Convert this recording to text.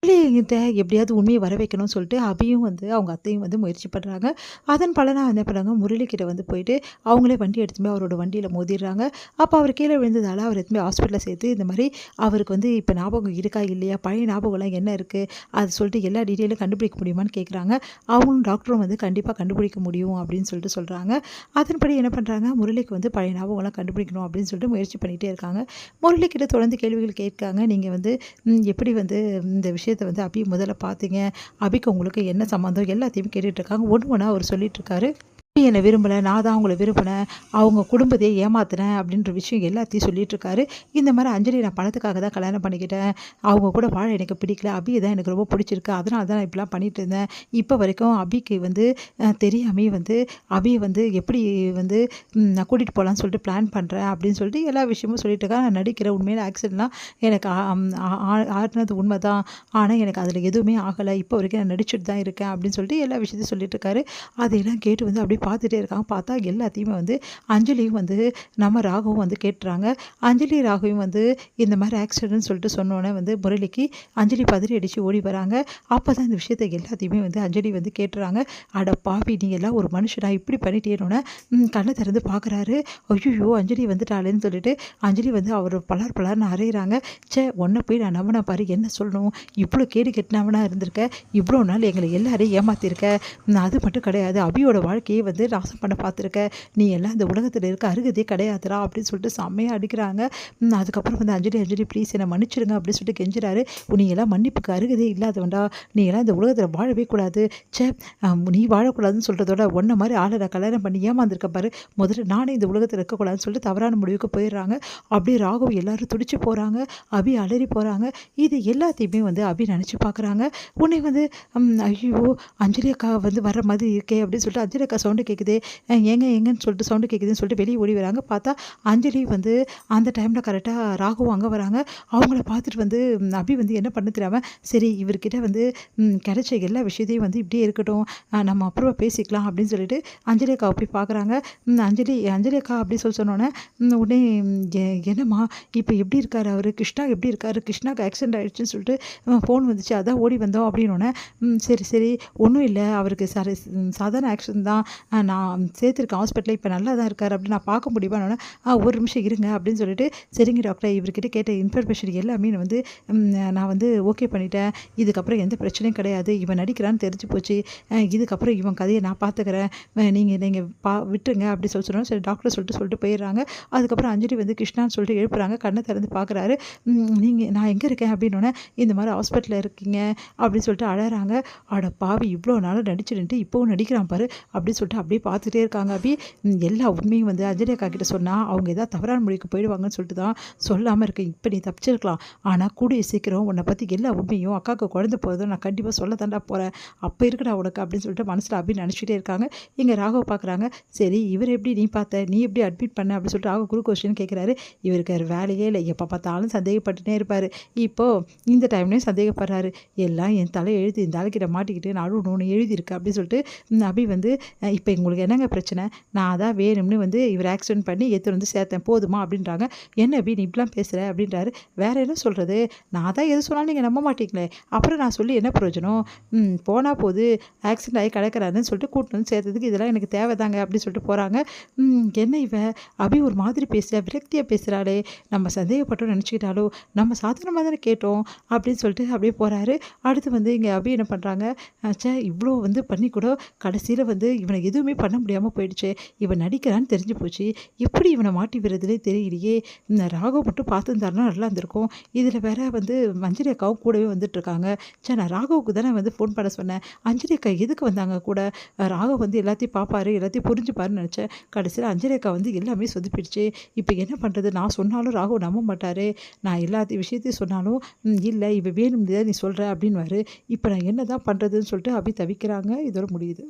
முரளிகிட்ட எப்படியாவது உண்மையை வர வைக்கணும்னு சொல்லிட்டு அபியும் வந்து அவங்க அத்தையும் வந்து முயற்சி பண்ணுறாங்க. அதன் பலனாக என்ன பண்ணுறாங்க, முரளிக்கிட்ட வந்து போயிட்டு அவங்களே வண்டி எடுத்துட்டு போய் அவரோட வண்டியில் மோதிடுறாங்க. அப்போ அவர் கீழே விழுந்ததால் அவர் எடுத்துமே ஹாஸ்பிட்டலில் சேர்த்து இந்த மாதிரி அவருக்கு வந்து இப்போ ஞாபகம் இருக்கா இல்லையா, பழைய ஞாபகம்லாம் என்ன இருக்குது அது சொல்லிட்டு எல்லா டீட்டெயிலும் கண்டுபிடிக்க முடியுமான்னு கேட்குறாங்க. அவங்களும் டாக்டரும் வந்து கண்டிப்பாக கண்டுபிடிக்க முடியும் அப்படின்னு சொல்லிட்டு சொல்கிறாங்க. அதன்படி என்ன பண்ணுறாங்க, முரளிக்கு வந்து பழைய ஞாபகம்லாம் கண்டுபிடிக்கணும் அப்படின்னு சொல்லிட்டு முயற்சி பண்ணிகிட்டே இருக்காங்க. முரளிக்கிட்ட தொடர்ந்து கேள்விகள் கேட்காங்க. நீங்கள் வந்து எப்படி வந்து இந்த விஷயத்தை வந்து அபி முதல்ல பார்த்தீங்க, அபிக்கு உங்களுக்கு என்ன சம்மந்தம் எல்லாத்தையும் கேட்டுட்ருக்காங்க. ஒன்று ஒன்றா அவர் சொல்லிகிட்ருக்காரு. என்னை விரும்பலை, நான் தான் அவங்கள விரும்பினேன், அவங்க குடும்பத்தையே ஏமாத்தினேன் அப்படின்ற விஷயம் எல்லாத்தையும் சொல்லிகிட்ருக்காரு. இந்த மாதிரி அஞ்சலி நான் பணத்துக்காக தான் கல்யாணம் பண்ணிக்கிட்டேன், அவங்க கூட வாழ எனக்கு பிடிக்கல, அபியை தான் எனக்கு ரொம்ப பிடிச்சிருக்கு, அதனால தான் நான் இப்படிலாம் பண்ணிகிட்டு இருந்தேன். இப்போ வரைக்கும் அபிக்கு வந்து தெரியாமே வந்து அபியை வந்து எப்படி வந்து நான் கூட்டிகிட்டு போகலான்னு சொல்லிட்டு பிளான் பண்ணுறேன் அப்படின்னு சொல்லிட்டு எல்லா விஷயமும் சொல்லிட்டு இருக்கேன். நான் நடிக்கிறேன், உண்மையில ஆக்சிடென்ட்லாம் எனக்கு ஆடினது உண்மை தான், ஆனால் எனக்கு அதில் எதுவுமே ஆகலை, இப்போ வரைக்கும் நான் நடிச்சுட்டு தான் இருக்கேன் அப்படின்னு சொல்லிட்டு எல்லா விஷயத்தையும் சொல்லிட்டு இருக்காரு. அதையெல்லாம் கேட்டு வந்து அப்படியே பார்த்துட்டே இருக்காங்க. பார்த்தா எல்லாத்தையுமே வந்து அஞ்சலியும் வந்து நம்ம ராகவும் வந்து கேட்டுறாங்க. அஞ்சலி ராகவும் வந்து இந்த மாதிரி ஆக்சிடென்ட்னு சொல்லிட்டு சொன்னோன்னே வந்து முரளிக்கு அஞ்சலி பதறி அடித்து ஓடி வராங்க. அப்போ தான் இந்த விஷயத்தை எல்லாத்தையுமே வந்து அஞ்சலி வந்து கேட்டுறாங்க. அட பாவி, நீ எல்லாம் ஒரு மனுஷனா இப்படி பண்ணிட்டேனோன்னு கண்ணை திறந்து பார்க்குறாரு. ஐயோ அஞ்சலி வந்துட்டாளேன்னு சொல்லிட்டு அஞ்சலி வந்து அவர் பலர்னு அறையிறாங்க. ஒன்றை போய் நான் நம்பின பாரு, என்ன சொல்லணும், இவ்வளோ கேடு கெட்டினவனா இருந்திருக்க, இவ்வளோ நாள் எங்களை எல்லாரையும் ஏமாத்திருக்க, அது மட்டும் கிடையாது அபியோட வாழ்க்கையை வந்து நாசம் பண்ண பார்த்துருக்க, நீ எல்லாம் இந்த உலகத்தில் இருக்க அருகதே கிடையாதுரா அப்படின்னு சொல்லிட்டு செம்மையாக அடிக்கிறாங்க. அதுக்கப்புறம் வந்து அஞ்சலி ப்ளீஸ் என்னை மன்னிச்சிடுங்க அப்படின்னு சொல்லிட்டு கெஞ்சுறாரு. நீ எல்லாம் மன்னிப்புக்கு அருகதே இல்லாதவன்டா, நீ எல்லாம் இந்த உலகத்தில் வாழவே கூடாது, நீ வாழக்கூடாதுன்னு சொல்கிறதோட ஒன்றை மாதிரி ஆளை நான் கல்யாணம் பண்ணி ஏமாந்துருக்க பாரு, முதல்ல நானே இந்த உலகத்தில் இருக்கக்கூடாதுன்னு சொல்லிட்டு தவறான முடிவுக்கு போயிடுறாங்க. அப்படியே ராகவ் எல்லாரும் துடிச்சு போகிறாங்க, அபி அலறி போகிறாங்க. இது எல்லாத்தையுமே வந்து அபி நினச்சி பார்க்குறாங்க. உன்னை வந்து ஐயோ அஞ்சலி அக்கா வந்து வர்ற மாதிரி இருக்கே அப்படின்னு சொல்லிட்டு அஞ்சலி அக்கா சவுண்டு கேட்குது, எங்கன்னு சொல்லிட்டு சவுண்டு கேட்குதுன்னு சொல்லிட்டு வெளியே ஓடி வராங்க. பார்த்தா அஞ்சலி வந்து அந்த டைமில் கரெக்டாக ராகவும் அங்கே வராங்க. அவங்கள பார்த்துட்டு வந்து அபி வந்து என்ன பண்ண தெரியாமல், சரி இவர்கிட்ட வந்து கிடைச்ச எல்லா விஷயத்தையும் வந்து இப்படியே இருக்கட்டும், நம்ம அப்புறமா பேசிக்கலாம் அப்படின்னு சொல்லிட்டு அஞ்சலி அக்காவை போய் பார்க்குறாங்க. அஞ்சலி அக்கா அப்படி சொன்னோன்னே உடனே என்னம்மா இப்போ எப்படி இருக்கார் அவர், கிருஷ்ணா எப்படி இருக்கார், கிருஷ்ணாவுக்கு ஆக்சிடென்ட் ஆகிடுச்சுன்னு சொல்லிட்டு ஃபோன் வந்துச்சு, அதான் ஓடி வந்தோம் அப்படின்னோடனே சரி ஒன்றும் இல்லை, அவருக்கு சாதாரண ஆக்சிடென்ட் தான், நான் சேர்த்துருக்கேன் ஹாஸ்பிட்டலில், இப்போ நல்லா தான் இருக்கார் அப்படின்னு நான் பார்க்க முடியுமான்னு ஒரு நிமிஷம் இருங்க அப்படின்னு சொல்லிட்டு, சரிங்க டாக்டர், இவர்கிட்ட கேட்ட இன்ஃபர்மேஷன் எல்லாமே வந்து நான் வந்து ஓகே பண்ணிட்டேன், இதுக்கப்புறம் எந்த பிரச்சனையும் கிடையாது, இவன் நடிக்கிறான்னு தெரிஞ்சு போச்சு, இதுக்கப்புறம் இவன் கதையை நான் பார்த்துக்கிறேன், நீங்கள் விட்டுருங்க அப்படி சொன்னோம். சரி டாக்டர் சொல்லிட்டு போயிடுறாங்க. அதுக்கப்புறம் அஞ்சலி வந்து கிருஷ்ணான்னு சொல்லிட்டு எழுப்புறாங்க. கண்ணை திறந்து பார்க்குறாரு. நான் எங்கே இருக்கேன் அப்படின்னோடனே, இந்த மாதிரி ஹாஸ்பிட்டலில் இருக்கீங்க அப்படின்னு சொல்லிட்டு அழறாங்க. அட பாவி, இவ்வளோ நாளும் நடிச்சுட்டு இப்போவும் நடிக்கிறான் பாரு அப்படின்னு சொல்லிட்டு அப்படியே பார்த்துட்டே இருக்காங்க. அப்படி எல்லா உண்மையும் வந்து அஞ்சலி அக்கா கிட்ட சொன்னால் அவங்க ஏதாவது தவறான முடிவுக்கு போயிடுவாங்கன்னு சொல்லிட்டு தான் சொல்லாமல் இருக்கேன். இப்போ நீ தப்பிச்சிருக்கலாம், ஆனால் கூடிய சீக்கிரம் உன்னை பற்றி எல்லா உண்மையும் அக்காவுக்கு குழந்தை போகிறதும் நான் கண்டிப்பாக சொல்ல தாண்டா போகிறேன், அப்போ இருக்கடா உனக்கு அப்படின்னு சொல்லிட்டு மனசில் அப்படி நினச்சிட்டே இருக்காங்க. இங்கே ராகவ் பார்க்குறாங்க. சரி இவர் எப்படி நீ பார்த்த, நீ எப்படி அட்மிட் பண்ண அப்படின்னு சொல்லிட்டு ராகவ் குரு கொஸ்டின் கேட்குறாரு. இவருக்கு வேலையே இல்லை, எப்போ பார்த்தாலும் சந்தேகப்பட்டுனே இருப்பார். இப்போது இந்த டைம்லேயும் சந்தேகப்படுறாரு. எல்லாம் என் தலை எழுதி இந்த தலைக்கிட்ட மாட்டிக்கிட்டு நான் அழுவணும்னு எழுதியிருக்கு அப்படின்னு சொல்லிட்டு அபி வந்து இப்போ உங்களுக்கு என்னங்க பிரச்சனை, நான் தான் வேணும்னு வந்து இவர் ஆக்சிடென்ட் பண்ணி எடுத்து வந்து சேர்த்தேன் போதுமா அப்படின்றாங்க. என்ன அபி நீ இப்படிலாம் பேசுகிற அப்படின்றாரு. வேறு என்ன சொல்கிறது, நான் தான் எது சொன்னாலும் நீங்கள் நம்ப மாட்டீங்களே, அப்புறம் நான் சொல்லி என்ன பிரயோஜனம், போனால் போது ஆக்சிடென்ட் ஆகி கிடக்கிறாருன்னு சொல்லிட்டு கூட்டிட்டு வந்து சேர்த்ததுக்கு இதெல்லாம் எனக்கு தேவைதாங்க அப்படின்னு சொல்லிட்டு போகிறாங்க. என்ன இவ அபி ஒரு மாதிரி பேசுகிறா, விரக்தியாக பேசுகிறாளே, நம்ம சந்தேகப்பட்டோம் நினச்சிக்கிட்டாலோ, நம்ம சாதாரணமாக தானே கேட்டோம் அப்படின்னு சொல்லிட்டு அப்படியே போகிறாரு. அடுத்து வந்து இங்கே அபி என்ன பண்ணுறாங்க, இவ்வளோ வந்து பண்ணி கூட கடைசியில் வந்து இவனை எதுவுமே பண்ண முடியாமல் போயிடுச்சு, இவன் நடிக்கிறான்னு தெரிஞ்சு போச்சு, எப்படி இவனை மாட்டி விடுறதுலே தெரியலையே, இந்த ராகவ் மட்டும் பார்த்துருந்தாருன்னா நல்லா இருந்திருக்கும், இதில் வேற வந்து அஞ்சலி அக்காவும் கூடவே வந்துட்டுருக்காங்க. நான் ராகவுக்கு தானே வந்து ஃபோன் பண்ண சொன்னேன், அஞ்சலி அக்கா எதுக்கு வந்தாங்க கூட, ராகவ் வந்து எல்லாத்தையும் பார்ப்பாரு எல்லாத்தையும் புரிஞ்சுப்பாருன்னு நினச்சேன், கடைசியில் அஞ்சலி அக்கா வந்து எல்லாமே சொதுப்பிடுச்சு, இப்போ என்ன பண்ணுறது, நான் சொன்னாலும் ராகவ் நம்ப மாட்டார், நான் எல்லாத்தையும் விஷயத்தையும் சொன்னாலும் இல்லை இவ வேணும் நீ சொல்கிற அப்படின்வாரு, இப்போ நான் என்ன தான் பண்ணுறதுன்னு சொல்லிட்டு அப்படி தவிக்கிறாங்க. இதோட முடியுது.